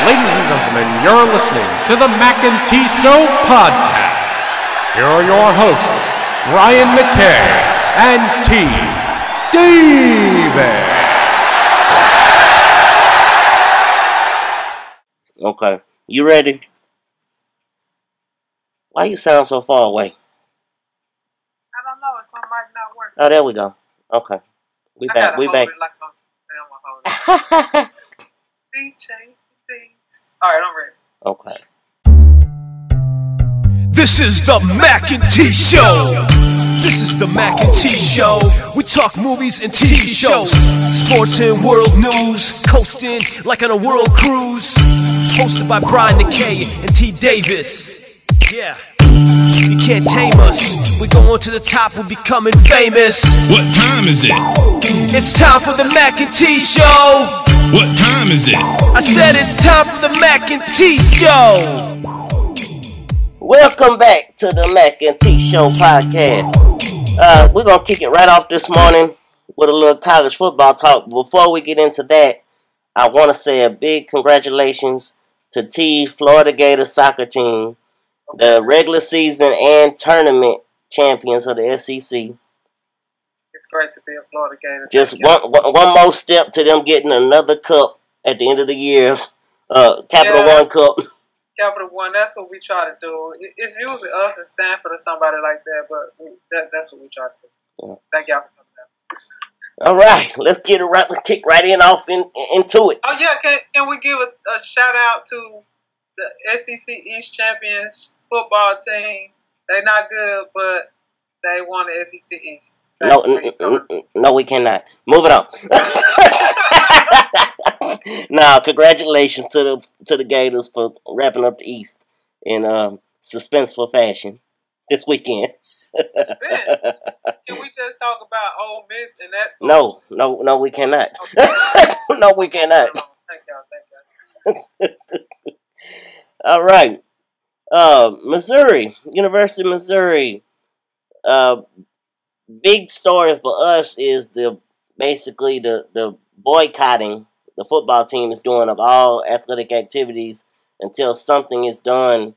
Ladies and gentlemen, you're listening to the Mackay T Podcast. Here are your hosts, Ryan Mackay and T Davis. Okay, you ready? Why you sound so far away? I don't know. It's my mic not working. Oh, there we go. Okay, we back. We back. All right, I'm ready. Okay. This is the Mackay T Show. This is the Mackay T Show. We talk movies and TV shows, sports and world news, coasting like on a world cruise. Hosted by Brian Mackay and T Davis. Yeah. You can't tame us. We're going to the top, we're becoming famous. What time is it? It's time for the Mackay T Show. What time is it? I said it's time for the Mackay T Show. Welcome back to the Mackay T Show podcast. We're going to kick it right off this morning with a little college football talk. Before we get into that, I want to say a big congratulations to T Florida Gators soccer team, the regular season and tournament champions of the SEC. It's great to be a Florida Gator. Just one more step to them getting another cup at the end of the year. Capital One Cup. Capital One, that's what we try to do. It's usually us and Stanford or somebody like that, but that's what we try to do. Yeah. Thank y'all for coming out. All right, let's get it right. Let's kick right into it. Oh yeah, can we give a shout out to the SEC East champions football team? They're not good, but they won the SEC East. No, we cannot. Moving on. Now, congratulations to the Gators for wrapping up the East in suspenseful fashion this weekend. Suspense? Can we just talk about Ole Miss and that? No, we cannot. Okay. No, we cannot. Thank y'all. All right. Missouri, University of Missouri. Big story for us is basically the boycotting the football team is doing of all athletic activities until something is done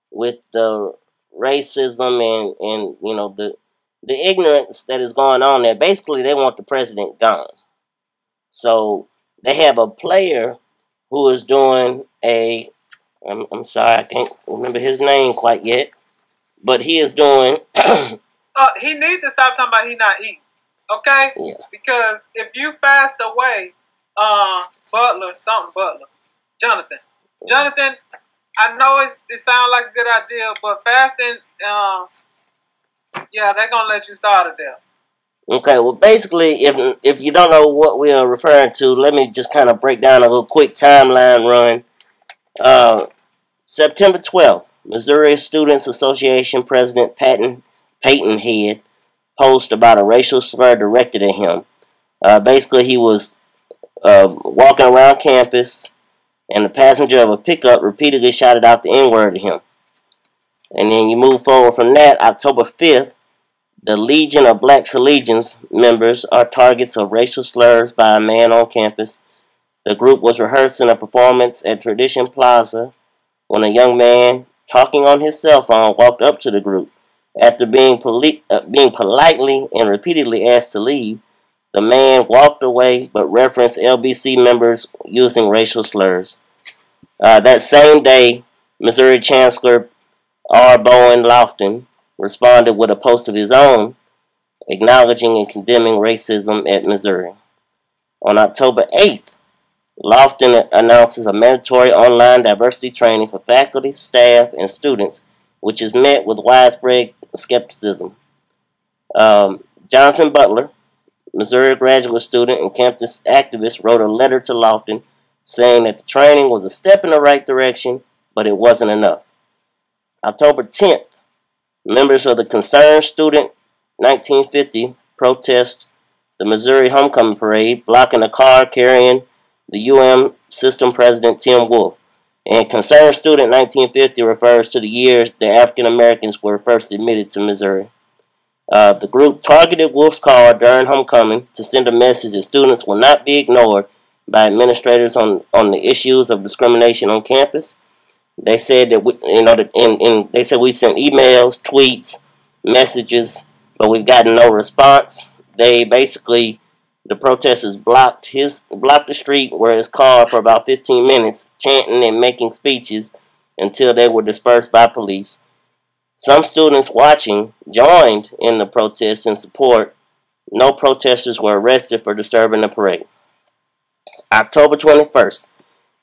with the racism and you know the ignorance that is going on there. Basically, they want the president gone. So they have a player who is doing I'm sorry, I can't remember his name quite yet, but he is doing. He needs to stop talking about he not eating, okay? Yeah. Because if you fast away, Jonathan, I know it sounds like a good idea, but fasting, yeah, they're gonna let you start it there. Okay, well, basically, if you don't know what we are referring to, let me just kind of break down a little quick timeline run. September 12th, Missouri Students Association President Peyton Head post about a racial slur directed at him. Basically, he was walking around campus, and the passenger of a pickup repeatedly shouted out the N-word at him. And then you move forward from that, October 5th, the Legion of Black Collegians members are targets of racial slurs by a man on campus. The group was rehearsing a performance at Tradition Plaza when a young man, talking on his cell phone, walked up to the group. After being politely and repeatedly asked to leave, the man walked away but referenced LBC members using racial slurs. That same day, Missouri Chancellor R. Bowen Lofton responded with a post of his own, acknowledging and condemning racism at Missouri. On October 8th, Lofton announces a mandatory online diversity training for faculty, staff, and students, which is met with widespread skepticism. Jonathan Butler, Missouri graduate student and campus activist, wrote a letter to Lofton saying that the training was a step in the right direction, but it wasn't enough. October 10th, members of the Concerned Student 1950 protest the Missouri Homecoming Parade, blocking a car carrying the UM system president Tim Wolfe. And Concerned Student 1950 refers to the years that African Americans were first admitted to Missouri. The group targeted Wolfe's car during homecoming to send a message that students will not be ignored by administrators on the issues of discrimination on campus. They said that they said we sent emails, tweets, messages, but we've gotten no response. They basically, the protesters blocked the street where his car for about 15 minutes, chanting and making speeches until they were dispersed by police. Some students watching joined in the protest in support. No protesters were arrested for disturbing the parade. October 21st,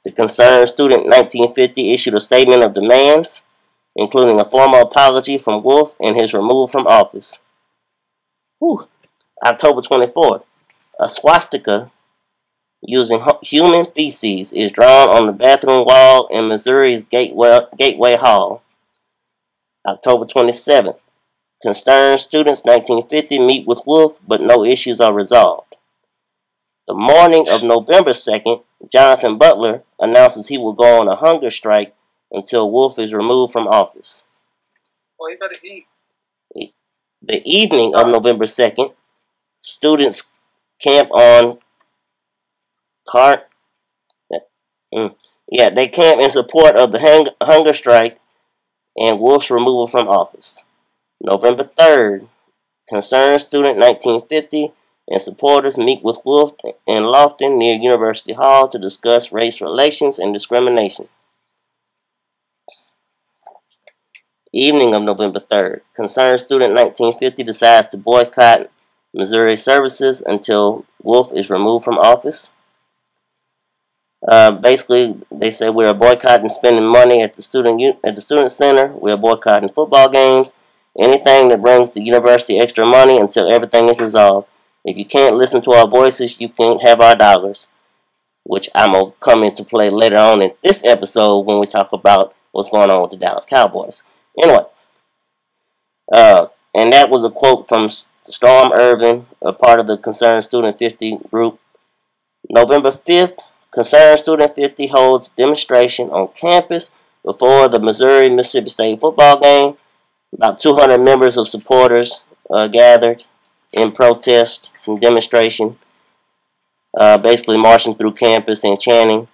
the concerned student 1950 issued a statement of demands, including a formal apology from Wolf and his removal from office. October 24th, a swastika using human feces is drawn on the bathroom wall in Missouri's Gateway Hall. October 27th, concerned students 1950 meet with Wolf, but no issues are resolved. The morning of November 2nd, Jonathan Butler announces he will go on a hunger strike until Wolf is removed from office. Well, you better eat. The evening of November 2nd, students camp on they camp in support of the hunger strike and Wolf's removal from office. November 3rd, concerned student 1950 and supporters meet with Wolf in Lofton near University Hall to discuss race relations and discrimination. Evening of November 3rd, concerned student 1950 decides to boycott Missouri services until Wolf is removed from office. Basically, they say we are boycotting spending money at the student center. We are boycotting football games. Anything that brings the university extra money until everything is resolved. If you can't listen to our voices, you can't have our dollars. Which I'm going to come into play later on in this episode when we talk about what's going on with the Dallas Cowboys. Anyway, and that was a quote from Storm Irvin, a part of the Concerned Student 50 group. November 5th, Concerned Student 50 holds demonstration on campus before the Missouri-Mississippi State football game. About 200 members of supporters gathered in protest and demonstration, basically marching through campus and chanting.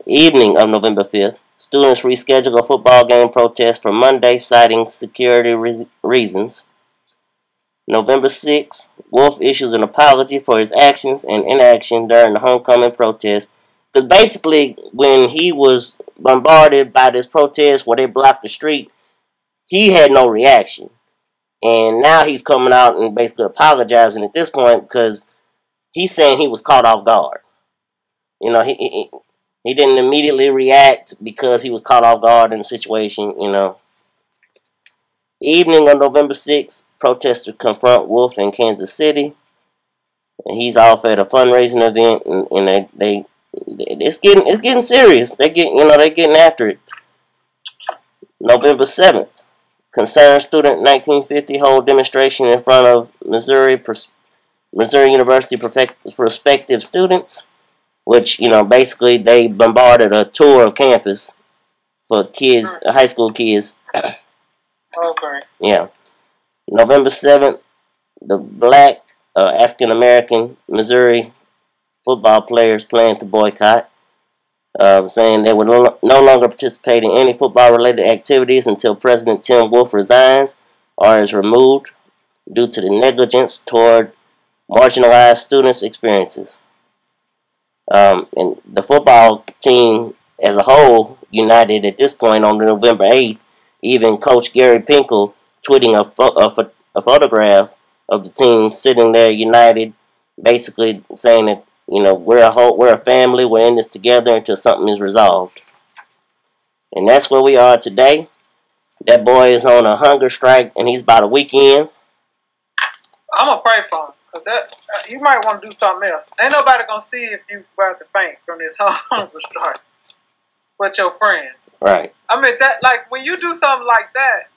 Evening of November 5th, students reschedule a football game protest for Monday, citing security reasons. November 6th, Wolf issues an apology for his actions and inaction during the homecoming protest. Because basically, when he was bombarded by this protest where they blocked the street, he had no reaction. And now he's coming out and basically apologizing at this point because he's saying he was caught off guard. You know, he didn't immediately react because he was caught off guard in the situation, you know. Evening of November 6th, protesters confront Wolf in Kansas City. And he's off at a fundraising event, and it's getting serious. They're getting after it. November 7th, concerned student 1950 hold demonstration in front of Missouri University prospective students, which, you know, basically they bombarded a tour of campus for kids, high school kids. Okay. Yeah. November 7th, the black African American Missouri football players plan to boycott, saying they would no longer participate in any football-related activities until President Tim Wolf resigns or is removed due to the negligence toward marginalized students' experiences. And the football team as a whole united at this point on November 8th. Even Coach Gary Pinkel tweeting a photograph of the team sitting there united, basically saying that, you know, we're a family, we're in this together until something is resolved. And that's where we are today. That boy is on a hunger strike, and he's about a weekend. I'm going to pray for him. Cause you might want to do something else. Ain't nobody going to see if you about to faint from this hunger strike but your friends. Right. I mean, that, like, when you do something like that,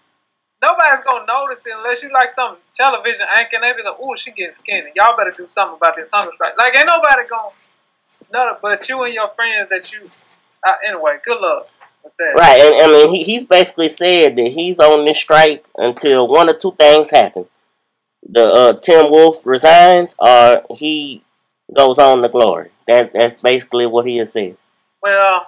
nobody's going to notice it unless you like some television anchor and they be like, ooh, she getting skinny. Y'all better do something about this hunger strike. Like, ain't nobody going to know, but you and your friends that you... anyway, good luck with that. Right, and I mean, he's basically said that he's on this strike until one or two things happen. The Tim Wolf resigns, or he goes on to glory. That's basically what he has said. Well,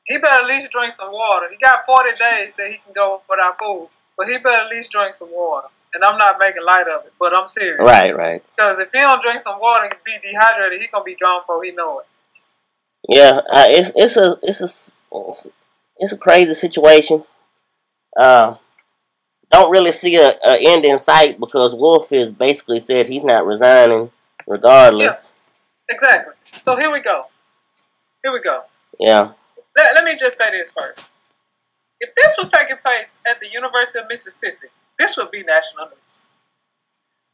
he better at least drink some water. He got 40 days that he can go without food, but he better at least drink some water. And I'm not making light of it, but I'm serious. Right, right. Because if he don't drink some water and be dehydrated, he gonna be gone before he know it. Yeah, it's a crazy situation. Don't really see a end in sight because Wolf has basically said he's not resigning regardless. Yeah, exactly. So here we go. Here we go. Yeah. Let me just say this first. If this was taking place at the University of Mississippi, this would be national news.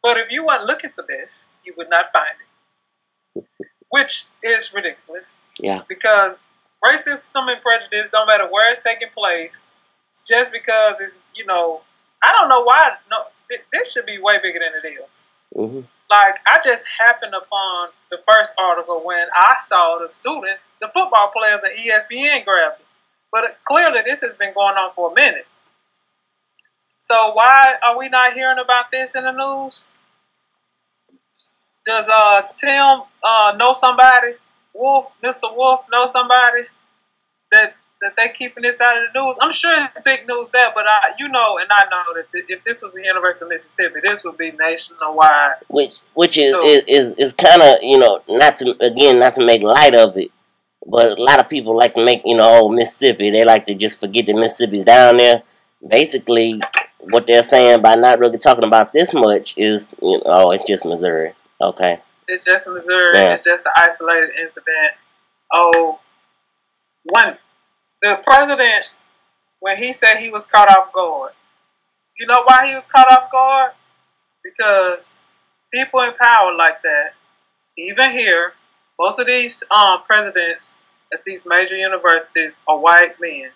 But if you weren't looking for this, you would not find it. Which is ridiculous. Yeah. Because racism and prejudice, don't matter where it's taking place, just because it's, you know, I don't know why. No, this should be way bigger than it is. Mm-hmm. Like, I just happened upon the first article when I saw the football players at ESPN grabbed it. But clearly this has been going on for a minute. So why are we not hearing about this in the news? Does Tim know somebody? Mr. Wolf know somebody that they keeping this out of the news? I'm sure it's big news there, but I know that if this was the University of Mississippi, this would be nationwide. Which is kind of, you know, not to make light of it, but a lot of people like to make, you know, oh, Mississippi, they like to just forget that Mississippi's down there. Basically, what they're saying by not really talking about this much is, you know, oh, it's just Missouri. Okay. It's just Missouri. Yeah. It's just an isolated incident. Oh, when the president, when he said he was caught off guard, you know why he was caught off guard? Because people in power like that, even here, most of these presidents at these major universities are white men.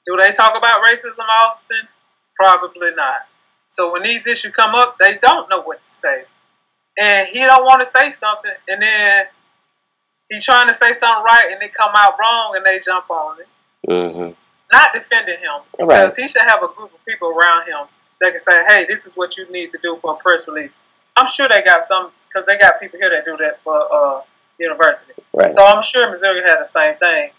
Do they talk about racism often? Probably not. So when these issues come up, they don't know what to say. And he don't want to say something, and then he's trying to say something right, and it come out wrong, and they jump on it. Mm-hmm. Not defending him, because he should have a group of people around him that can say, hey, this is what you need to do for a press release. I'm sure they got some, because they got people here that do that for university. Right. So I'm sure Missouri had the same thing.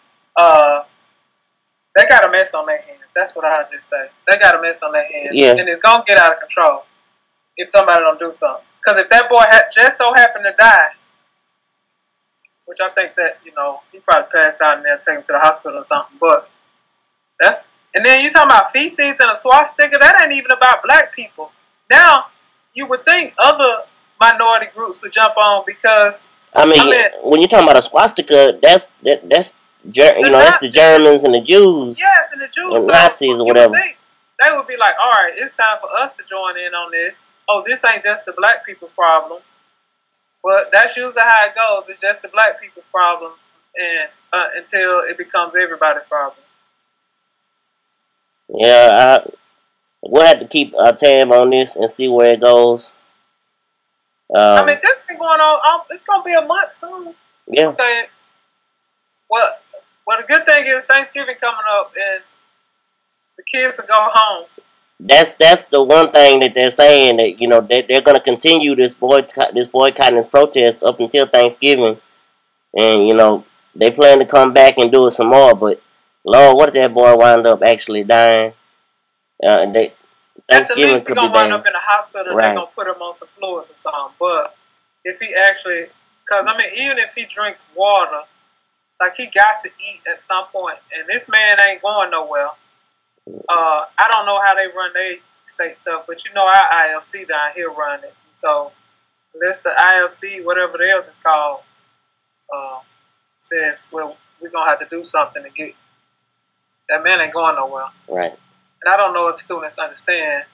They got a mess on their hands. That's what I just say. They got a mess on their hands. Yeah. And it's going to get out of control if somebody don't do something. Because if that boy just so happened to die, which I think that, you know, he probably passed out and they'll take him to the hospital or something. But that's, and then you talking about feces and a swastika, that ain't even about black people. Now, you would think other minority groups would jump on because, I mean when you're talking about a swastika, that's you know, that's the Germans and the Jews. Yes, and the Jews. And Nazis or whatever. They would be like, all right, it's time for us to join in on this. Oh, this ain't just the black people's problem. But that's usually how it goes. It's just the black people's problem, and until it becomes everybody's problem. Yeah, we'll have to keep a tab on this and see where it goes. I mean, this been going on. It's gonna be a month soon. Yeah. Okay. Well, the good thing is Thanksgiving coming up, and the kids will go home. That's the one thing that they're saying, that, you know, they're going to continue this boycott and this protest up until Thanksgiving, and, you know, they plan to come back and do it some more. But Lord, what if that boy wind up actually dying? Thanksgiving At the least could he's gonna be wind up in the hospital. Right. They're gonna put him on some fluids or something. But if he actually, because I mean, even if he drinks water, like, he got to eat at some point, and this man ain't going nowhere. I don't know how they run their state stuff, but you know our ILC down here run it. So unless the ILC, whatever the else is called, says, well, we're gonna have to do something to get that man ain't going nowhere. Right. And I don't know if students understand,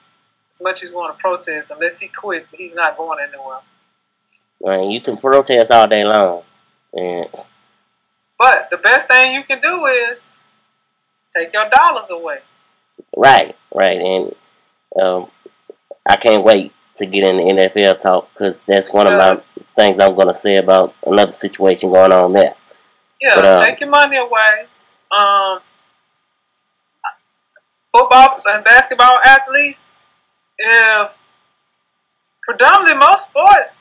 as much as you want to protest, unless he quit, he's not going anywhere. Right. You can protest all day long, and but the best thing you can do is take your dollars away. Right, and I can't wait to get in the NFL talk, because that's one of my things I'm going to say about another situation going on there. Yeah, but, take your money away. Football and basketball athletes, predominantly most sports,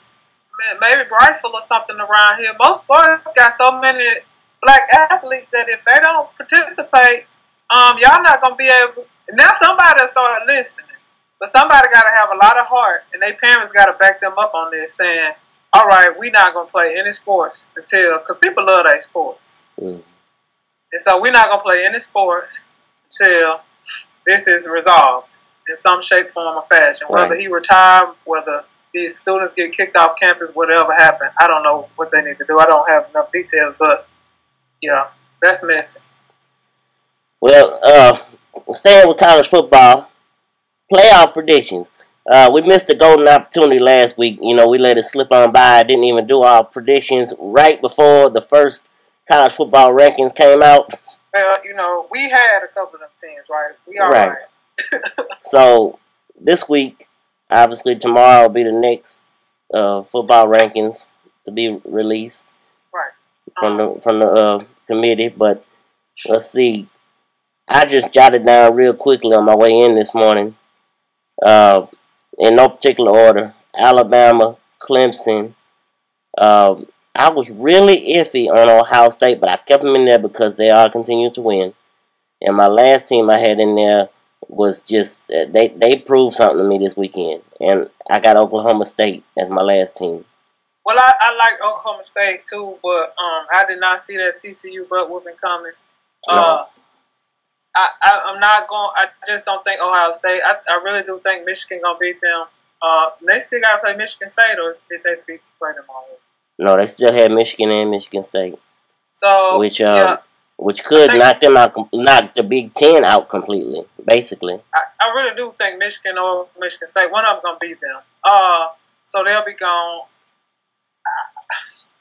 maybe rifle or something around here. Most sports got so many black athletes that if they don't participate, y'all not gonna be able. Now somebody will start listening, but somebody got to have a lot of heart, and their parents got to back them up on this, saying, "All right, we're not gonna play any sports until," because people love their sports, and so we're not gonna play any sports until this is resolved in some shape, form, or fashion. Right. Whether he retired, whether these students get kicked off campus, whatever happened, I don't know what they need to do. I don't have enough details, but yeah, that's messy. Well, staying with college football, playoff predictions. We missed a golden opportunity last week. You know, we let it slip on by. Didn't even do our predictions right before the first college football rankings came out. Well, you know, we had a couple of them teams, right? We all right. So this week, obviously tomorrow will be the next football rankings to be released, right, from the committee. But let's see. I just jotted down real quickly on my way in this morning. In no particular order: Alabama, Clemson. I was really iffy on Ohio State, but I kept them in there because they are continuing to win. And my last team I had in there was just they proved something to me this weekend, and I got Oklahoma State as my last team. Well, I like Oklahoma State too, but I did not see that TCU butt whooping coming. No. I'm not going. I just don't think Ohio State. I really do think Michigan gonna beat them. They still gotta play Michigan State, or did they play them already? No, they still had Michigan and Michigan State. So which could knock them out, knock the Big Ten out completely, basically. I really do think Michigan or Michigan State, one of them gonna beat them. So they'll be gone.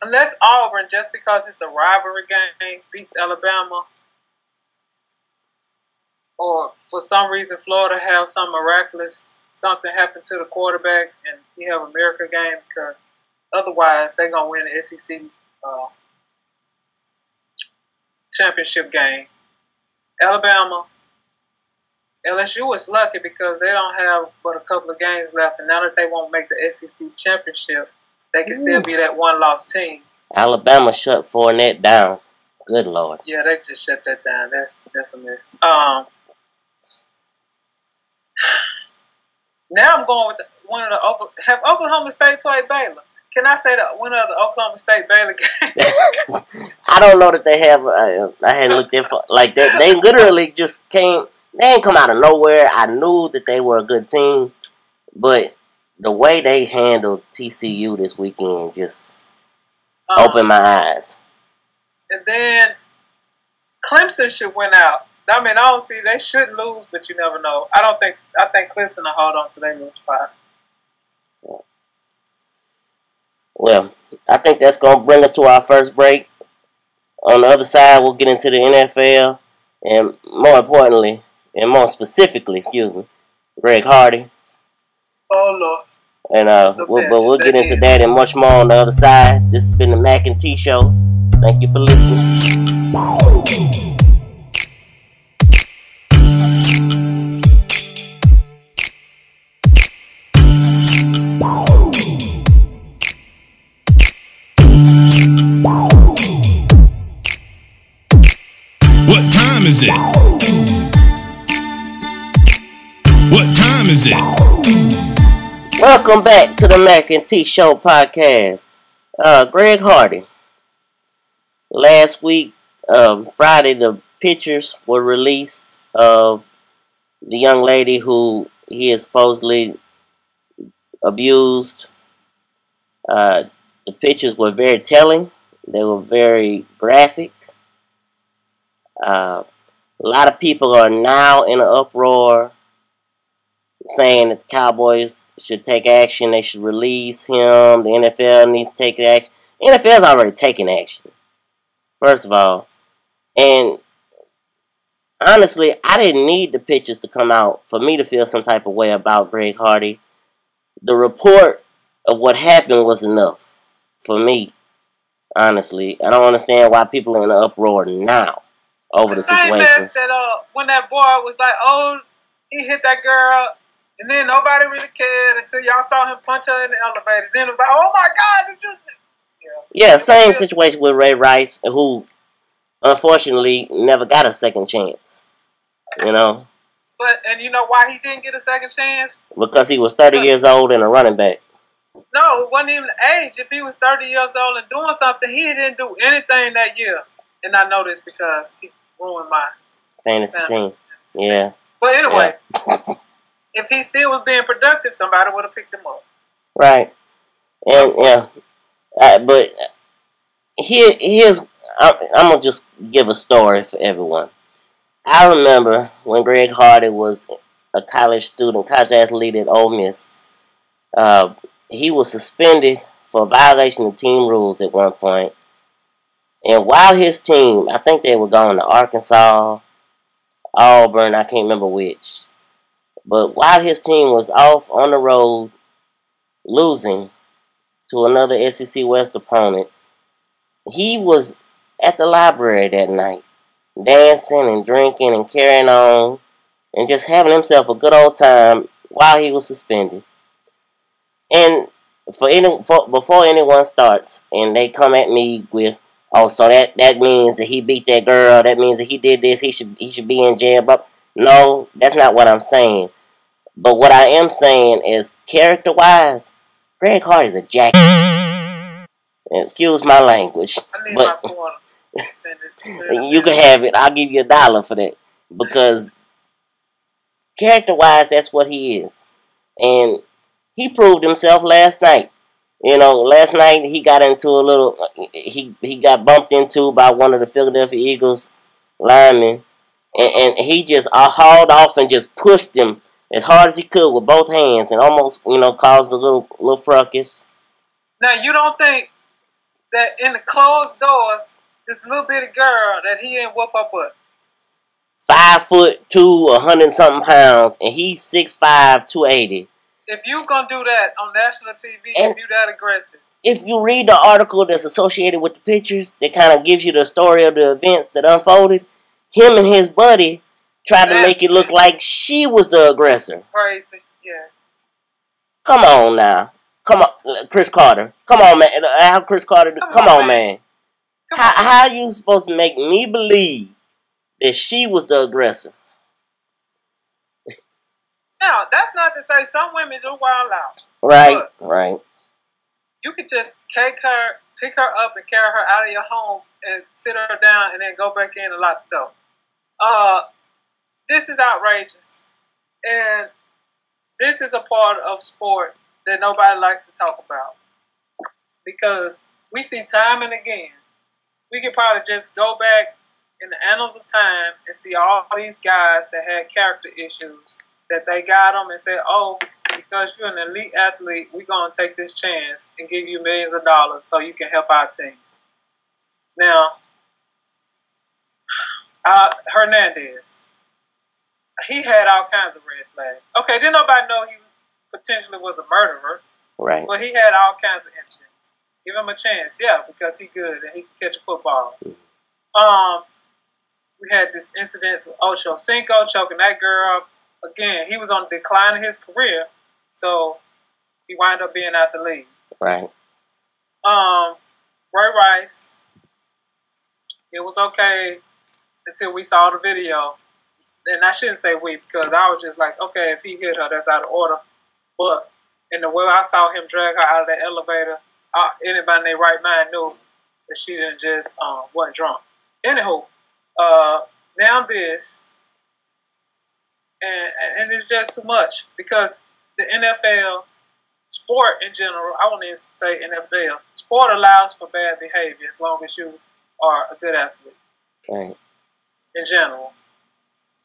Unless Auburn, just because it's a rivalry game, beats Alabama. Or for some reason Florida have some miraculous something happen to the quarterback and you have a miracle game, because otherwise they're gonna win the SEC championship game. Alabama, LSU is lucky because they don't have but a couple of games left, and now that they won't make the SEC championship, they can still be that one-loss team. Alabama shut Fournette down. Good Lord. Yeah, they just shut that down. That's a mess. Now I'm going with one of the have Oklahoma State played Baylor. Can I say that one of the Oklahoma State Baylor games? I don't know that they have. I hadn't looked at like that. They literally just came. They didn't come out of nowhere. I knew that they were a good team, but the way they handled TCU this weekend just opened my eyes. And then Clemson should win out. I mean, I don't see they shouldn't lose, but you never know. I think Clemson will hold on to their little spot. Well, I think that's going to bring us to our first break. On the other side, we'll get into the NFL, and more importantly, and more specifically, Greg Hardy. Oh, Lord. And we'll get into that and much more on the other side. This has been the Mac and T Show. Thank you for listening. What time is it? What time is it? Welcome back to the Mac and T Show podcast. Greg Hardy. Last week, Friday, the pictures were released of the young lady who he had supposedly abused. The pictures were very telling. They were very graphic. A lot of people are now in an uproar saying that the Cowboys should take action. They should release him. The NFL needs to take action. The NFL's already taken action, first of all. And honestly, I didn't need the pictures to come out for me to feel some type of way about Greg Hardy. The report of what happened was enough for me, honestly. I don't understand why people are in an uproar now over the situation. Same mess that when that boy was like, oh, he hit that girl And then nobody really cared until y'all saw him punch her in the elevator. Then it was like, oh my God, did you? Yeah, same situation with Ray Rice, who unfortunately never got a second chance. You know? And you know why he didn't get a second chance? Because he was 30 years old and a running back. No, it wasn't even the age. If he was 30 years old and doing something, he didn't do anything that year. And I know this because he ruined my Fantasy team. Yeah. But anyway, if he still was being productive, somebody would have picked him up. Right. And, yeah. But here's... I'm going to just give a story for everyone. I remember when Greg Hardy was a college student, college athlete at Ole Miss. He was suspended for violation of team rules at one point. And while his team, I think they were going to Arkansas, Auburn, I can't remember which. But while his team was off on the road, losing to another SEC West opponent, he was at the library that night, dancing and drinking and carrying on, and just having himself a good old time while he was suspended. And before anyone starts, and they come at me with, oh, so that means that he beat that girl, that means that he did this, he should be in jail. But no, that's not what I'm saying. But what I am saying is, character-wise, Greg Hardy's a jack. Excuse my language, but you can have it. I'll give you $1 for that, because character-wise, that's what he is, and he proved himself last night. You know, last night he got into a little. He got bumped into by one of the Philadelphia Eagles linemen, and he just hauled off and just pushed him as hard as he could with both hands, and almost, caused a little fracas. Now, you don't think that in the closed doors, this little bitty girl that he ain't whoop up with? 5'2", 100-something pounds, and he's 6'5", 280. If you gonna do that on national TV, if you that aggressive. If you read the article that's associated with the pictures, that kind of gives you the story of the events that unfolded, him and his buddy tried to make it look like she was the aggressor. Crazy, yes. Come on now. Come on, Chris Carter. Come on, man. How Chris Carter do? Come on, man. How are you supposed to make me believe that she was the aggressor? Now, that's not to say some women do wild out. Right, right. You could just pick her up and carry her out of your home and sit her down and then go back in and lock the door. This is outrageous. And this is a part of sport that nobody likes to talk about. Because we see time and again, we could probably just go back in the annals of time and see all these guys that had character issues, that they got them and said, oh, because you're an elite athlete, we're going to take this chance and give you millions of dollars so you can help our team. Now, Hernandez, he had all kinds of red flags. Okay, didn't nobody know he potentially was a murderer. Right. But he had all kinds of incidents. Give him a chance, yeah, because he's good and he can catch a football. We had this incident with Ocho Cinco choking that girl. Again, he was on the decline of his career, so he wound up being out the league. Right. Ray Rice, it was okay until we saw the video. And I shouldn't say we, because I was just like, okay, if he hit her, that's out of order. But in the way I saw him drag her out of that elevator, anybody in their right mind knew that she didn't just wasn't drunk. Anywho, now this, and it's just too much, because the NFL, sport in general, I won't even say NFL, sport allows for bad behavior as long as you are a good athlete. Right. In general.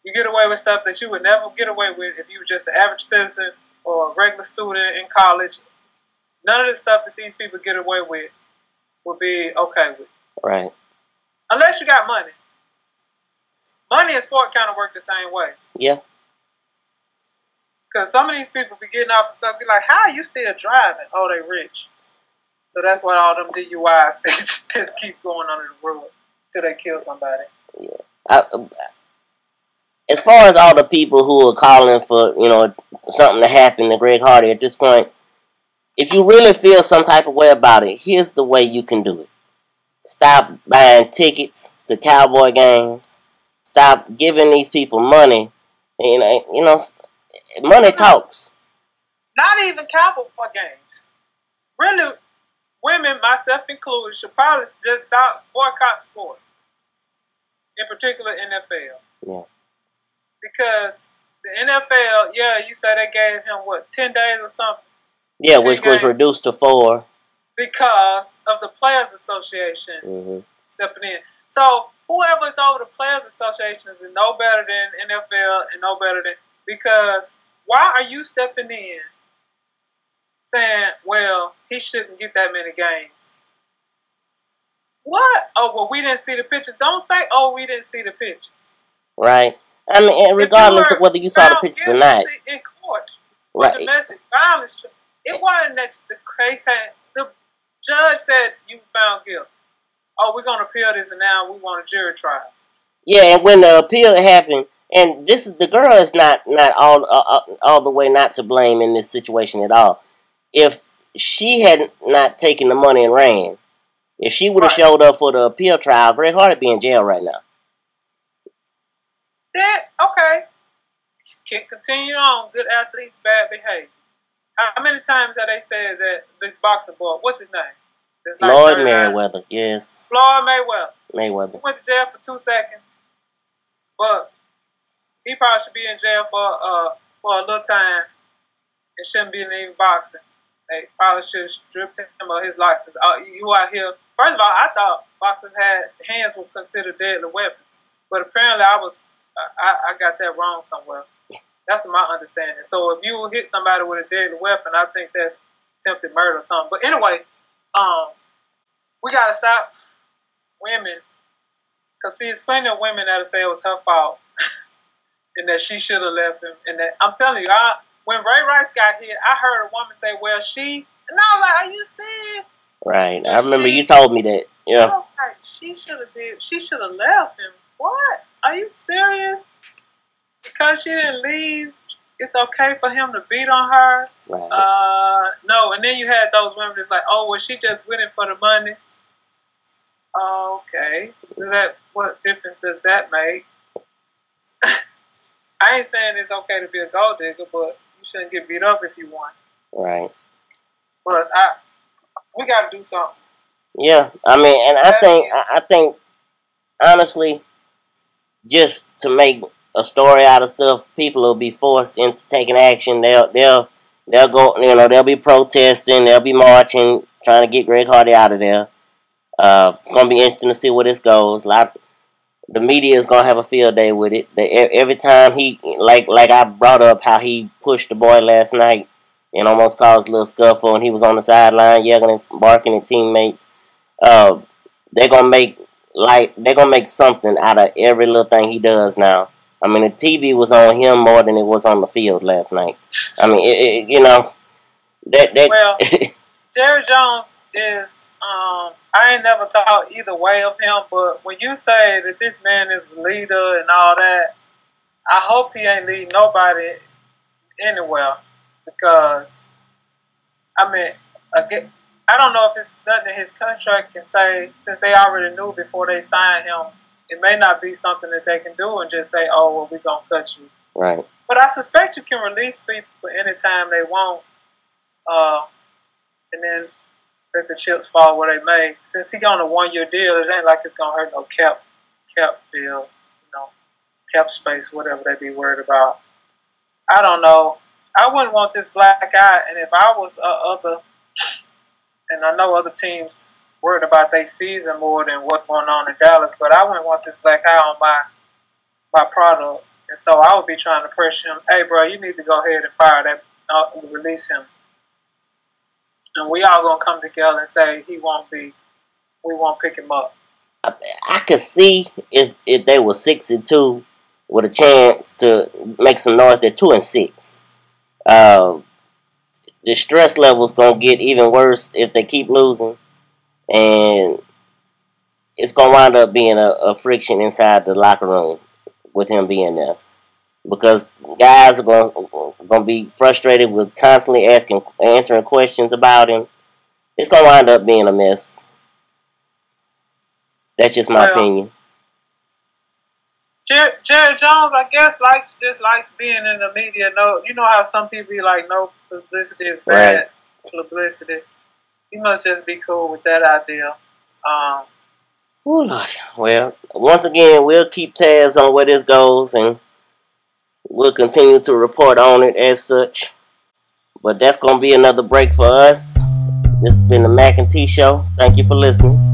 You get away with stuff that you would never get away with if you were just an average citizen or a regular student in college. None of the stuff that these people get away with would be okay with. Right. Unless you got money. Money and sport kind of work the same way. Yeah. Because some of these people be getting off of stuff, be like, how are you still driving? Oh, they rich. So that's why all them DUIs they just keep going under the rug till they kill somebody. Yeah. as far as all the people who are calling for, you know, something to happen to Greg Hardy at this point, if you really feel some type of way about it, here's the way you can do it. Stop buying tickets to Cowboy games. Stop giving these people money. You know, money talks. Not even Cowboy games. Really, women, myself included, should probably just stop boycott sport. In particular, NFL. Yeah. Because the NFL, yeah, you say they gave him, what, 10 days or something? Yeah, which was reduced to 4. Because of the Players Association stepping in. So, whoever's over the Players Association is no better than NFL and no better than... Because why are you stepping in saying, well, he shouldn't get that many games? What? Oh, well, we didn't see the pictures. Don't say, oh, we didn't see the pictures. Right. I mean, regardless of whether you saw the pictures or not. In court for domestic violence, it wasn't that the case had... The judge said you found guilty. Oh, we're going to appeal this and now we want a jury trial. Yeah, and when the appeal happened, and this is, the girl is not all the way not to blame in this situation at all. If she had not taken the money and ran, if she would have showed up for the appeal trial, Greg Hardy would be in jail right now. Okay. Can continue on. Good athletes, bad behavior. How many times have they said that this boxer boy, what's his name? Floyd Mayweather, yes. Floyd Mayweather. He went to jail for 2 seconds, but he probably should be in jail for a little time and shouldn't be in even boxing. They probably should have stripped him of his life. You out here. First of all, I thought boxers had hands were considered deadly weapons, but apparently I got that wrong somewhere. That's my understanding. So if you hit somebody with a deadly weapon, I think that's attempted murder or something. But anyway, we gotta stop women, cause see, there's plenty of women that'll say it was her fault and that she should have left him. And that I'm telling you, when Ray Rice got hit, I heard a woman say, "Well, she," and I was like, "Are you serious?" Right. I remember you told me that. Yeah. I was like, she should have left him. What? Are you serious? Because she didn't leave, it's okay for him to beat on her? Right. No. And then you had those women that's like, oh, well, she just winning for the money. Okay. What difference does that make? I ain't saying it's okay to be a gold digger, but you shouldn't get beat up if you want. Right. But we got to do something. Yeah. I mean, and I think, honestly, just to make a story out of stuff, people will be forced into taking action. They'll go, you know, they'll be protesting, they'll be marching, trying to get Greg Hardy out of there. It's gonna be interesting to see where this goes. The media is gonna have a field day with it. Every time he, like I brought up how he pushed the boy last night and almost caused a little scuffle, and he was on the sideline yelling and barking at teammates. They're gonna make something out of every little thing he does now. I mean, the TV was on him more than it was on the field last night. I mean, you know, well, Jerry Jones is, I ain't never thought either way of him, but when you say that this man is a leader and all that, I hope he ain't leading nobody anywhere, because, I mean, again, I don't know if it's nothing his contract can say, since they already knew before they signed him. It may not be something that they can do and just say, oh, well, we're going to cut you. Right. But I suspect you can release people anytime they want, and then let the chips fall where they may. Since he's on a 1-year deal, it ain't like it's going to hurt no cap bill, you know, cap space, whatever they be worried about. I don't know. I wouldn't want this black eye, and if I was and I know other teams worried about their season more than what's going on in Dallas, but I wouldn't want this black eye on my product. And so I would be trying to pressure him, hey, bro, you need to go ahead and fire that, release him. And we all going to come together and say we won't pick him up. I could see if they were 6-2 with a chance to make some noise. They're 2-6. The stress level's going to get even worse if they keep losing. And it's going to wind up being a friction inside the locker room with him being there. because guys are going to be frustrated with constantly answering questions about him. It's going to wind up being a mess. That's just my opinion. Jerry Jones, I guess, likes being in the media. No, you know how some people be like, no publicity is bad publicity. He must just be cool with that idea. Well, once again, we'll keep tabs on where this goes, and we'll continue to report on it as such. But that's going to be another break for us. This has been the Mac and T Show. Thank you for listening.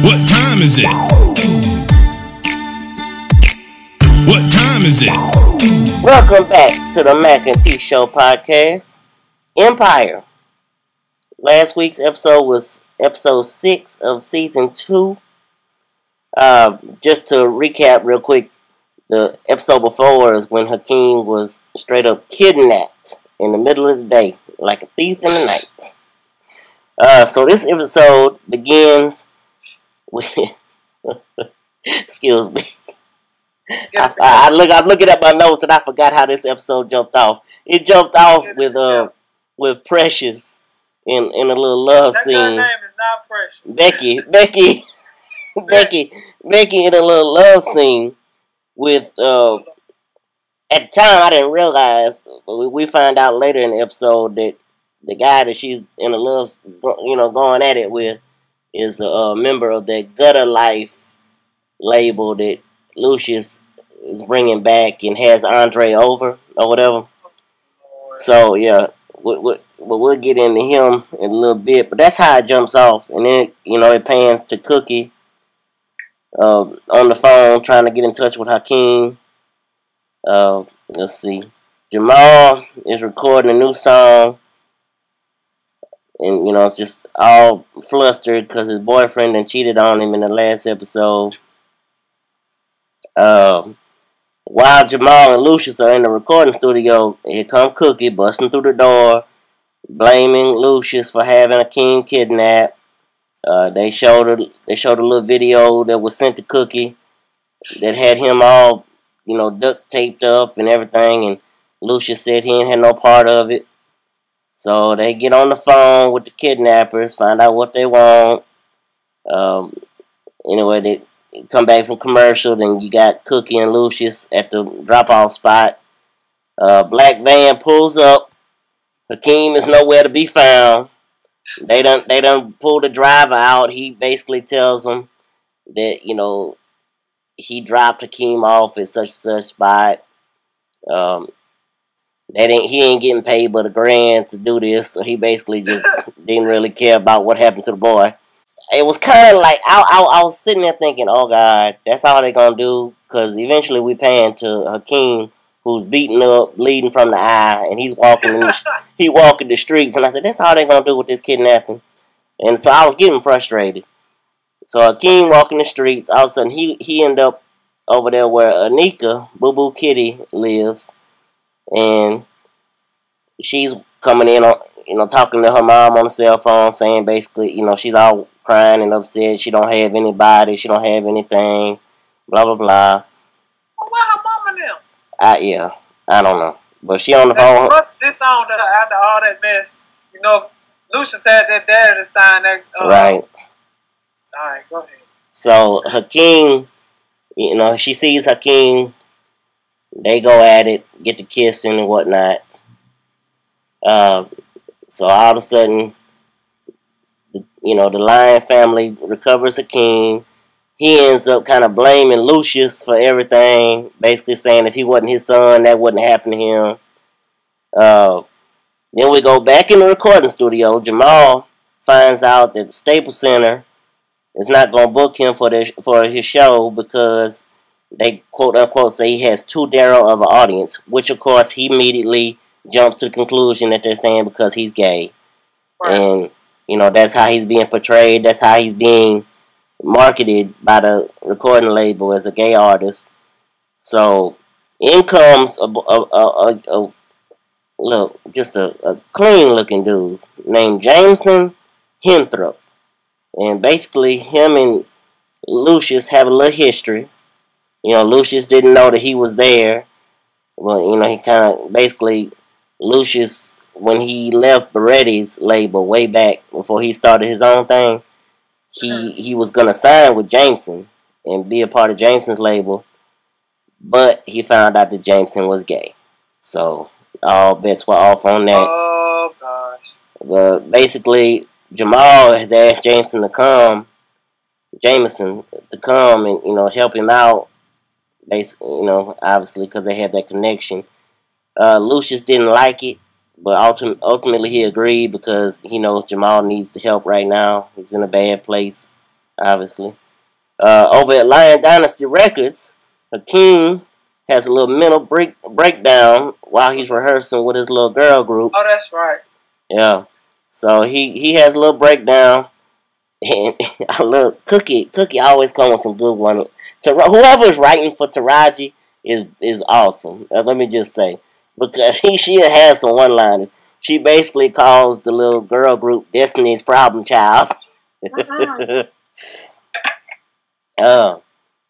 What time is it? What time is it? Welcome back to the Mac and T Show podcast. Empire. Last week's episode was episode 6 of season 2. Just to recap real quick, the episode before is when Hakeem was straight up kidnapped in the middle of the day, like a thief in the night. So this episode begins with excuse me. I'm looking at my notes and I forgot how this episode jumped off. It jumped off with Precious in a little love scene. That name is not Precious. Becky in a little love scene with at the time I didn't realize, we find out later in the episode that the guy that she's in a love, going at it with is a member of that Gutter Life label that Lucius is bringing back and has Andre over or whatever. So yeah, we'll get into him in a little bit, but that's how it jumps off, and then it pans to Cookie on the phone trying to get in touch with Hakeem. Let's see, Jamal is recording a new song. And, it's just all flustered because his boyfriend had cheated on him in the last episode. While Jamal and Lucius are in the recording studio, here come Cookie busting through the door, blaming Lucius for having Hakeem kidnapped. They showed a little video that was sent to Cookie that had him all, duct taped up and everything, and Lucius said he ain't had no part of it. So they get on the phone with the kidnappers, find out what they want. Anyway, they come back from commercial. Then you got Cookie and Lucius at the drop-off spot. Black van pulls up. Hakeem is nowhere to be found. They done pull the driver out. He basically tells them that he dropped Hakeem off at such and such spot. He ain't getting paid but $1,000 to do this, so he basically just didn't really care about what happened to the boy. It was kind of like, I was sitting there thinking, oh God, that's all they gonna do, because eventually we pan to Hakeem, who's beaten up, bleeding from the eye, and he's walking the streets, and I said, that's all they gonna do with this kidnapping. And so I was getting frustrated. So Hakeem walking the streets, all of a sudden he ended up over there where Anika, Boo Boo Kitty, lives. And she's coming in on, talking to her mom on the cell phone, saying basically, she's all crying and upset. She don't have anybody. She don't have anything. Blah, blah, blah. Well, where her mom and them? Yeah, I don't know. But she on the phone. They must disown her after all that mess. Lucius had that daddy to sign that. Right. All right, go ahead. So Hakeem, she sees Hakeem. They go at it, get the kissing and whatnot. So all of a sudden, the Lion family recovers Hakeem. He ends up kind of blaming Lucius for everything, basically saying if he wasn't his son, that wouldn't happen to him. Then we go back in the recording studio. Jamal finds out that Staples Center is not going to book him for his show because they quote-unquote say he has too narrow of an audience, which of course he immediately jumps to the conclusion that they're saying because he's gay. Right. And, that's how he's being portrayed. That's how he's being marketed by the recording label as a gay artist. So in comes just a clean looking dude named Jameson Hinthrop. And basically him and Lucius have a little history. You know, Lucius didn't know that he was there. Well, you know, he kind of basically, Lucius, when he left Beretti's label way back before he started his own thing, he was going to sign with Jameson and be a part of Jameson's label, but he found out that Jameson was gay. So all bets were off on that. Oh, gosh. But basically, Jamal has asked Jameson to come and, you know, help him out. Basically, you know, obviously because they had that connection. Lucius didn't like it, but ultimately he agreed because he knows Jamal needs the help right now. He's in a bad place, obviously. Over at Lion Dynasty Records, Hakeem has a little mental breakdown while he's rehearsing with his little girl group. Oh, that's right. Yeah. So he has a little breakdown. And I love Cookie. Cookie always comes with some good one. Whoever's writing for Taraji is awesome. Let me just say, because she has some one-liners. She basically calls the little girl group Destiny's Problem Child.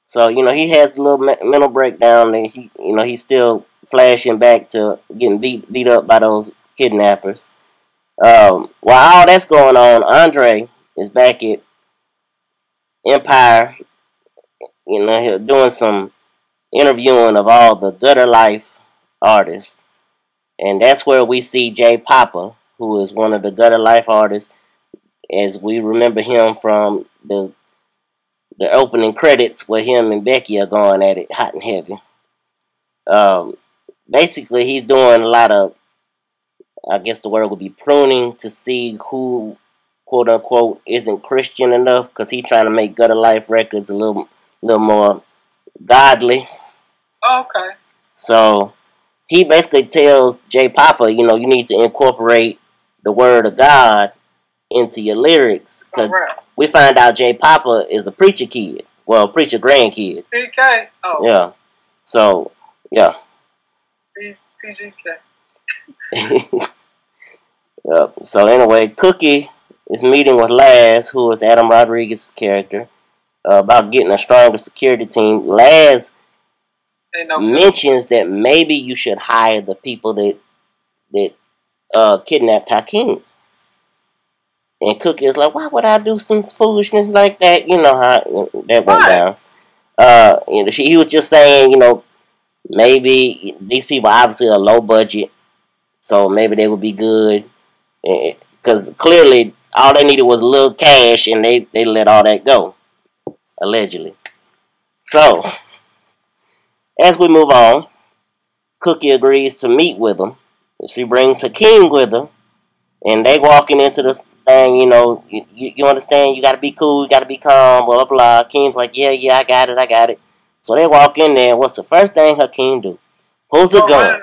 So you know he has a little mental breakdown, and he's still flashing back to getting beat up by those kidnappers. While all that's going on, Andre is back at Empire. You know, doing some interviewing of all the Gutter Life artists. And that's where we see Jay Papa, who is one of the Gutter Life artists, as we remember him from the opening credits where him and Becky are going at it hot and heavy. Basically, he's doing a lot of, I guess the word would be pruning to see who, quote unquote, isn't Christian enough, because he's trying to make Gutter Life Records a little more godly. Okay. So he basically tells Jay Papa, you know, you need to incorporate the word of God into your lyrics, because we find out Jay Papa is a preacher kid, well, a preacher grandkid. PK. Oh. Yeah. So yeah. PGK. So anyway, Cookie is meeting with Laz, who is Adam Rodriguez's character, about getting a stronger security team. Laz mentions that maybe you should hire the people that kidnapped Hakeem. And Cookie is like, why would I do some foolishness like that? You know how that went down. You know, he was just saying, you know, maybe these people obviously are low budget, so maybe they would be good. Because clearly all they needed was a little cash, and they let all that go. Allegedly. So, as we move on, Cookie agrees to meet with them. She brings Hakeem with her, and they walking into the thing, you know, you understand, you gotta be cool, you gotta be calm, blah, blah, blah. Hakeem's like, yeah, I got it. So they walk in there, and what's the first thing Hakeem do? Pulls a gun.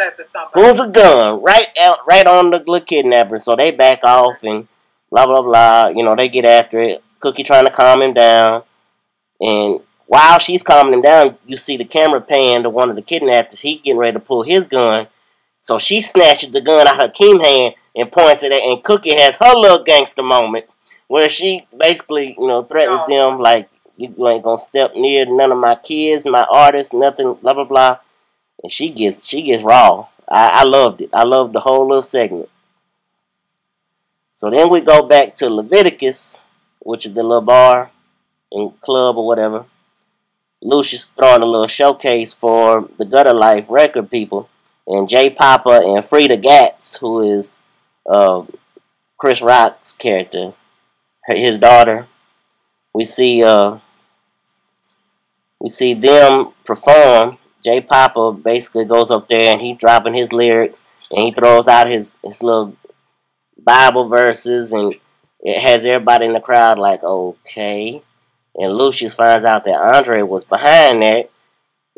Pulls a gun right on the little kidnapper. So they back off and blah, blah, blah. You know, they get after it. Cookie trying to calm him down. And while she's calming him down, you see the camera pan to one of the kidnappers. He getting ready to pull his gun. So she snatches the gun out of Hakeem's hand and points it at, and Cookie has her little gangster moment where she basically, you know, threatens them like, you ain't gonna step near none of my kids, my artists, nothing, blah, blah, blah. And she gets raw. I loved it. I loved the whole little segment. So then we go back to Leviticus, which is the little bar and club or whatever. Lucius throwing a little showcase for the Gutter Life record people, and Jay Papa and Frida Gatz, who is Chris Rock's character, his daughter. We see them perform. Jay Papa basically goes up there and he's dropping his lyrics, and he throws out his little Bible verses, and it has everybody in the crowd like, okay. And Lucius finds out that Andre was behind that.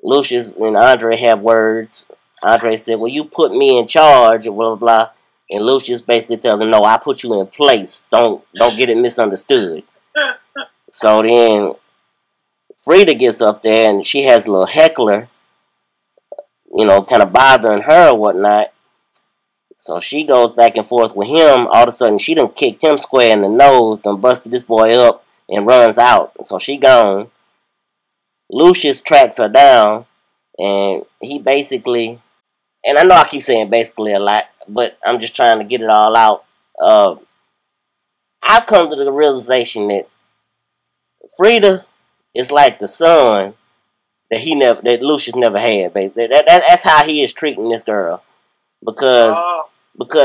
Lucius and Andre have words. Andre said, well, you put me in charge, blah, blah, blah. And Lucius basically tells him, no, I put you in place. Don't get it misunderstood. So then Frida gets up there, and she has a little heckler kind of bothering her or whatnot. So she goes back and forth with him. All of a sudden, she done kicked him square in the nose, done busted this boy up, and runs out. So she gone. Lucius tracks her down, and he basically, and I know I keep saying basically a lot, but I'm just trying to get it all out. I've come to the realization that Frida is like the son that Lucius never had. That's how he is treating this girl, because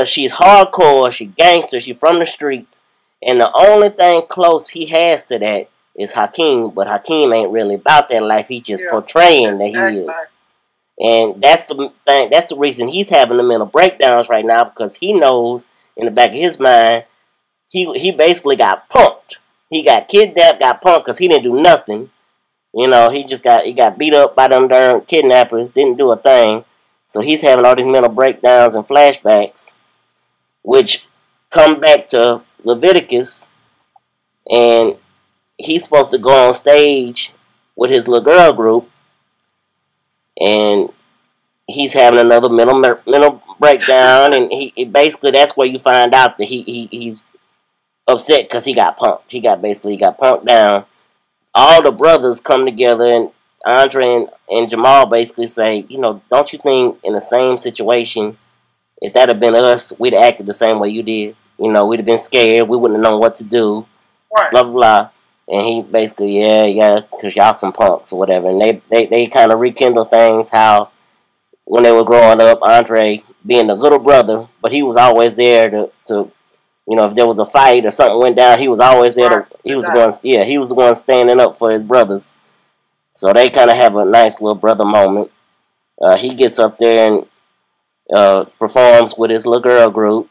she's hardcore, she gangster, she from the streets, and the only thing close he has to that is Hakeem, but Hakeem ain't really about that life. He just portraying that he is. And that's the thing. That's the reason he's having the mental breakdowns right now, because he knows in the back of his mind he basically got punked. He got kidnapped, got punked because he didn't do nothing. He got beat up by them darn kidnappers, didn't do a thing. So he's having all these mental breakdowns and flashbacks, which come back to Leviticus, and he's supposed to go on stage with his little girl group, and he's having another mental breakdown, and he basically, that's where you find out that he's upset because he got punked. He got punked down. All the brothers come together, and Andre and Jamal basically say, don't you think in the same situation, if that had been us, we'd have acted the same way you did? We'd have been scared. We wouldn't have known what to do. Right. Blah, blah, blah. And he basically, yeah, because y'all some punks or whatever. And they kind of rekindle things, how when they were growing up, Andre being the little brother, but he was always there to if there was a fight or something went down, he was always there. He was the one standing up for his brothers. So they kind of have a nice little brother moment. He gets up there and performs with his little girl group.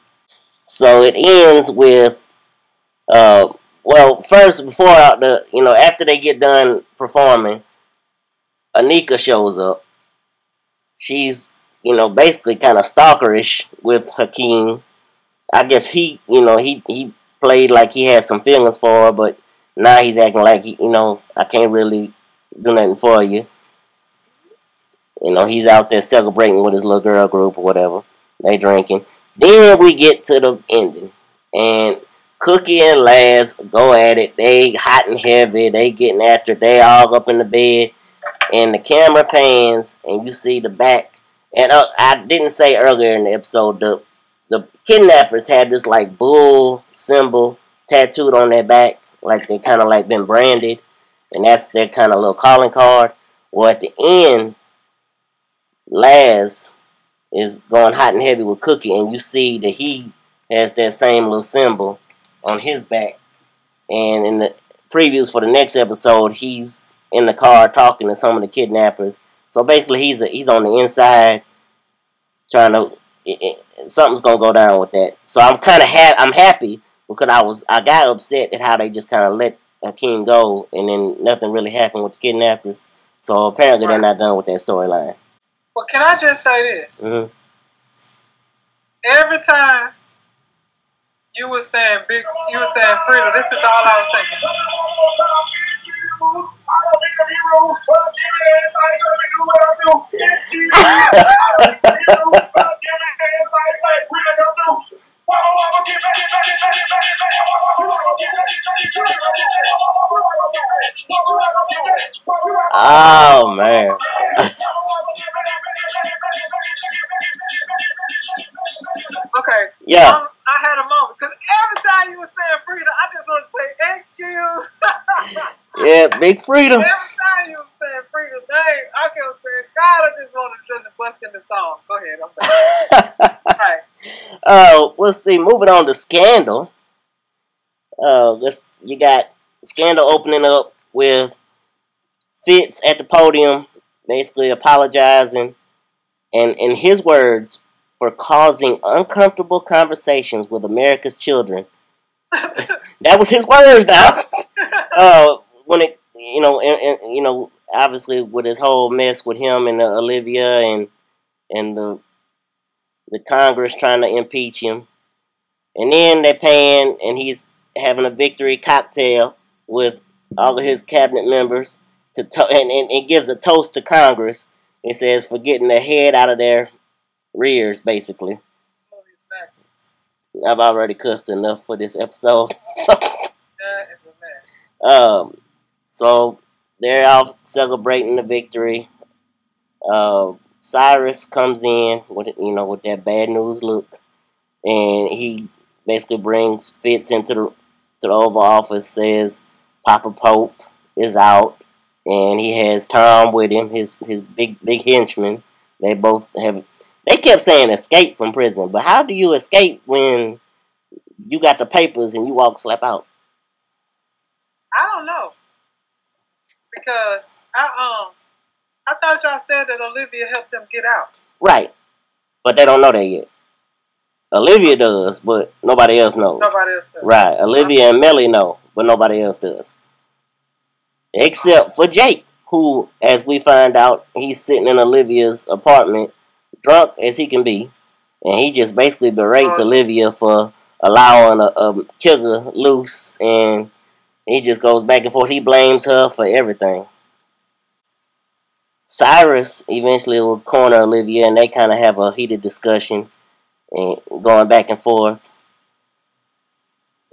So it ends with, first, before after they get done performing, Anika shows up. She's, basically kind of stalkerish with Hakeem. I guess he played like he had some feelings for her, but now he's acting like I can't really do nothing for you. He's out there celebrating with his little girl group or whatever. They drinking. Then we get to the ending, and Cookie and Laz go at it. They hot and heavy. They getting after it. They all up in the bed, and the camera pans, and you see the back. And I didn't say earlier in the episode, the kidnappers had this like bull symbol tattooed on their back, like they kind of like been branded, and that's their kind of little calling card. Well, at the end, Laz is going hot and heavy with Cookie, and you see that he has that same little symbol on his back. And in the previews for the next episode, he's in the car talking to some of the kidnappers. So basically, he's on the inside trying to. Something's gonna go down with that. So I'm kind of I'm happy because I got upset at how they just kind of let Hakeem go, and then nothing really happened with the kidnappers. So apparently they're not done with that storyline. Well, can I just say this? Mm-hmm. Every time you were saying Frida, this is all I was thinking. Oh man. Okay. Yeah. I had a moment because every time you were saying Frida, I just want to say excuse. Yeah, big freedom. Every time you were saying Frida's name, I kept saying, God, I just wanted to just bust in the song. Go ahead, I'm back. Right. Let's see. Moving on to Scandal. You got Scandal opening up with Fitz at the podium, basically apologizing, and in his words, for causing uncomfortable conversations with America's children. That was his words now. When it, obviously with his whole mess with him and Olivia and the Congress trying to impeach him, and then they're paying, and he's having a victory cocktail with all of his cabinet members and gives a toast to Congress, It says for getting the head out of their rears, basically. I've already cussed enough for this episode. So, That is a mess. So they're out celebrating the victory. Cyrus comes in with that bad news look, and he basically brings Fitz into the Oval Office. Says Papa Pope is out, and he has Tom with him, his big henchman. They both have. They kept saying escape from prison, but how do you escape when you got the papers and you walk slap out? I don't know, because I thought y'all said that Olivia helped him get out. Right, but they don't know that yet. Olivia does, but nobody else knows. Nobody else does. Right, Olivia and Melly know, but nobody else does. Except for Jake, who, as we find out, he's sitting in Olivia's apartment, drunk as he can be, and he just basically berates Olivia for allowing a killer loose, and he just goes back and forth. He blames her for everything. Cyrus eventually will corner Olivia, and they kind of have a heated discussion and going back and forth.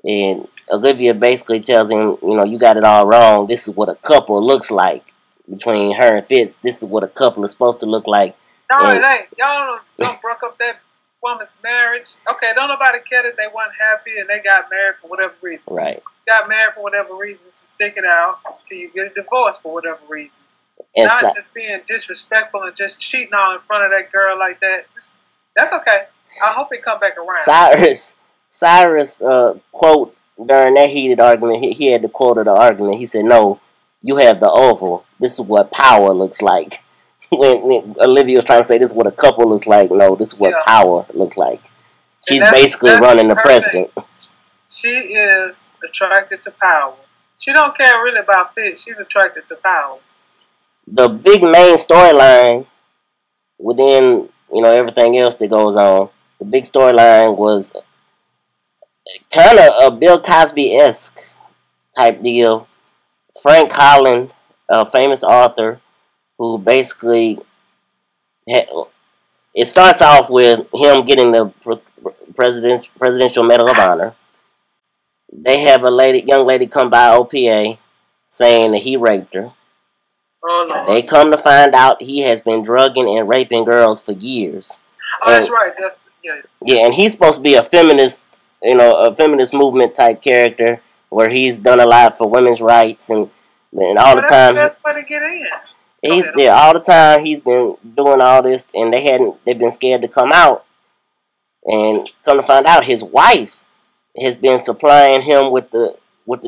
And Olivia basically tells him, you got it all wrong. This is what a couple looks like between her and Fitz. This is what a couple is supposed to look like. No, it ain't. Y'all don't broke up that woman's marriage. Okay, don't nobody care that they weren't happy and they got married for whatever reason. Right. Got married for whatever reason, so stick it out until you get a divorce for whatever reason. And not just being disrespectful and just cheating all in front of that girl like that. That's okay. I hope he come back around. Cyrus quote during that heated argument, he had the quote of the argument. He said, "No, you have the oval. This is what power looks like." When Olivia was trying to say this is what a couple looks like, no, this is what power looks like. She's basically running the president. She is attracted to power. She don't care really about Fitz. She's attracted to power. The big main storyline within, everything else that goes on, the big storyline was kind of a Bill Cosby-esque type deal. Frank Holland, a famous author, who basically, it starts off with him getting the Presidential Medal of Honor. They have a young lady come by OPA saying that he raped her. Oh, no. They come to find out he has been drugging and raping girls for years. Oh, that's right. Yeah, and he's supposed to be a feminist, a feminist movement type character where he's done a lot for women's rights and all the time. That's the best way to get in. All the time he's been doing all this, and they've been scared to come out. And come to find out, his wife has been supplying him with the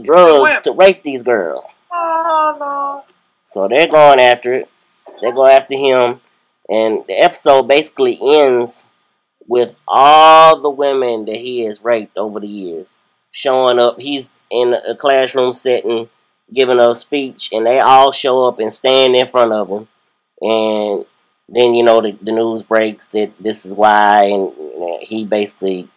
drugs to rape these girls. Oh no! So they're going after it. They go after him, and the episode basically ends with all the women that he has raped over the years showing up. He's in a classroom setting, giving a speech, and they all show up and stand in front of him. And then, the news breaks that this is why, and he basically,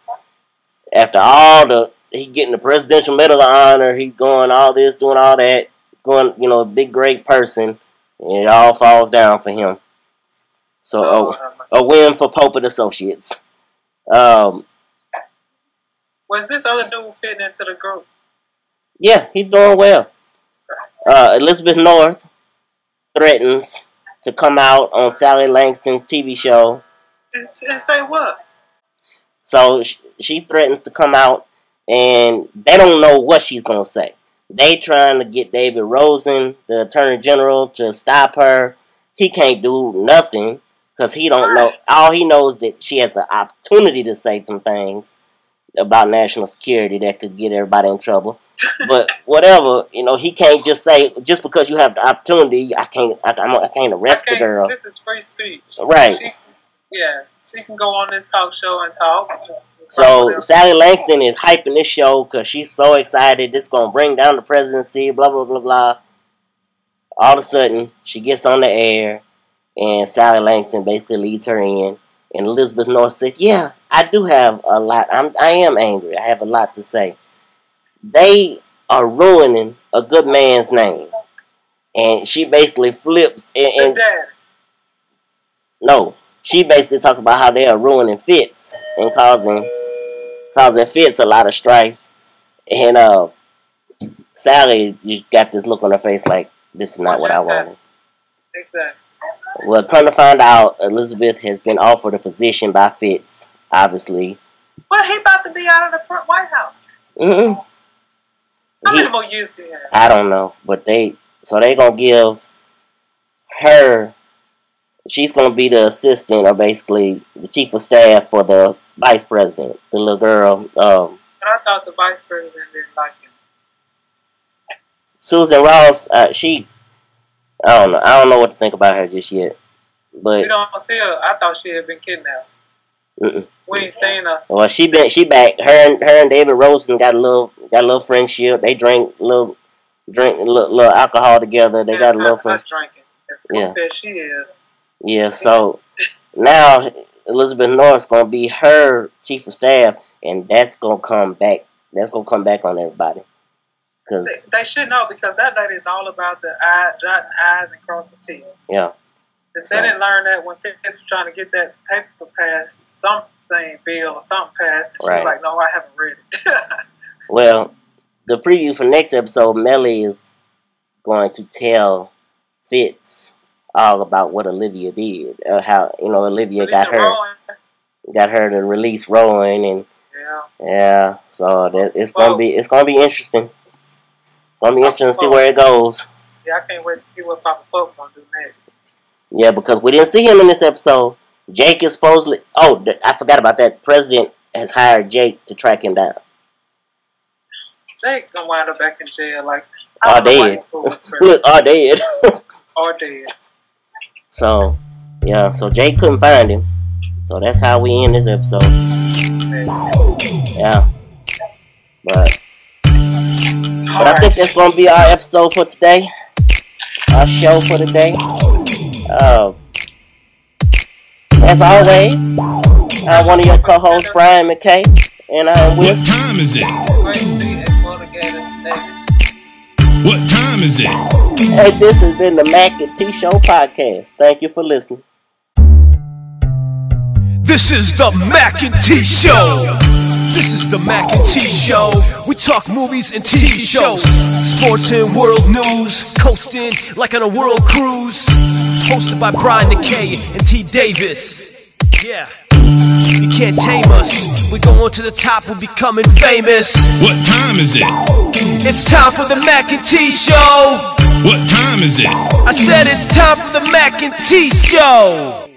after he getting the Presidential Medal of Honor, he's going all this, doing all that, going, a big, great person, and it all falls down for him. So, a win for Pope and Associates. Was this other dude fitting into the group? Yeah, he's doing well. Elizabeth North threatens to come out on Sally Langston's TV show. And say what? So she threatens to come out, and they don't know what she's going to say. They trying to get David Rosen, the Attorney General, to stop her. He can't do nothing because he don't know. All he knows that she has the opportunity to say some things about national security that could get everybody in trouble. But whatever, he can't just say, just because you have the opportunity, I can't arrest the girl. This is free speech. Right. She can go on this talk show and talk. So Sally Langston is hyping this show because she's so excited. This is going to bring down the presidency, blah, blah, blah, blah. All of a sudden, she gets on the air, and Sally Langston basically leads her in. And Elizabeth North says, yeah, I do have a lot. I am angry. I have a lot to say. They are ruining a good man's name. And she basically flips. And No, she basically talks about how they are ruining Fitz and causing Fitz a lot of strife. And Sally just got this look on her face like, this is not what I wanted. Exactly. Well, come to find out, Elizabeth has been offered a position by Fitz, obviously. Well, he about to be out of the White House. Mm-hmm. How many more years he has? I don't know, but they gonna give her. She's gonna be the assistant, or basically the chief of staff for the vice president, the little girl. But I thought the vice president didn't like him. Susan Ross, I don't know. I don't know what to think about her just yet. But you don't see her. I thought she had been kidnapped. We ain't seen her. Well, she back. Her and David Rosen got a little friendship. They drink little alcohol together. They got a little friendship. Drinking. As cool as she is. Yeah. So now Elizabeth North's gonna be her chief of staff, and that's gonna come back. That's gonna come back on everybody. Cause they should know, because that lady is all about the jotting I's and crossing T's. Yeah. If they didn't learn that when Fitz was trying to get that paper passed, something bill or something passed, she was like, no, I haven't read it. Well, the preview for next episode, Melly is going to tell Fitz all about what Olivia did. How, Olivia got her to release Rowan, and so it's gonna be interesting. It's gonna be interesting to see where it goes. Yeah, I can't wait to see what Papa Pope's gonna do next. Yeah, because we didn't see him in this episode. Jake is supposedly... Oh, I forgot about that. President has hired Jake to track him down. Jake gonna wind up back in jail, like... Or dead. Or dead. Or dead. So, yeah. So, Jake couldn't find him. So, that's how we end this episode. Yeah. But I think that's gonna be our episode for today. Our show for today. As always, I'm one of your co-hosts, Brian Mackay, and I'm with... What time is it? What time is it? And this has been the Mackay T Show Podcast. Thank you for listening. This is the Mackay T Show. This is the Mackay T Show. We talk movies and TV shows, sports and world news, coasting like on a world cruise. Hosted by Brian Mackay and T Davis. Yeah, you can't tame us. We're going to the top, we're becoming famous. What time is it? It's time for the Mackay T Show. What time is it? I said it's time for the Mackay T Show.